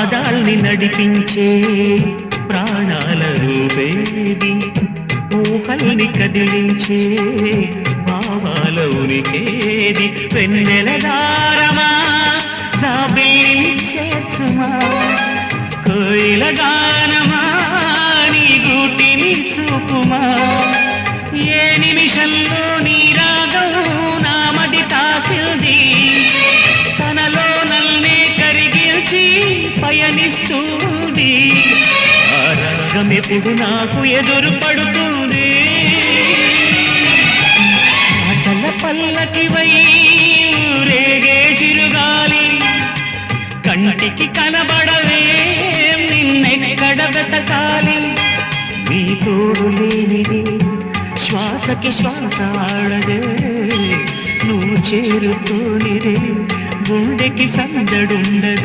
పాదాల్ని నడిపించే ప్రాణాల రూపేది, ఊహల్ని కదిలించే భావాల ఉనికేది. వెన్నెల దారమా జాబిల్లి చేర్చుమా, కోయిల గానమా నీ గూటిని చూపుమా. ఏ నిమిషంలో నీ రాగం నామది తాకింది, తనలో నల్నే కరిగిల్చి పయనిస్తుంది. ఆ రాగం ఎప్పుడు నాకు ఎదురు పడుతుంది. ఆటల పల్లకివై ఊరేగే చిరుగాలి, కంటికి కనబడవే నిన్నెక్కడ వెతకాలి. నీ తోడు లేనిది శ్వాసకి శ్వాస ఆడదే, నువ్వు చేరుతోనిదే గుండెకి సందడుండదే.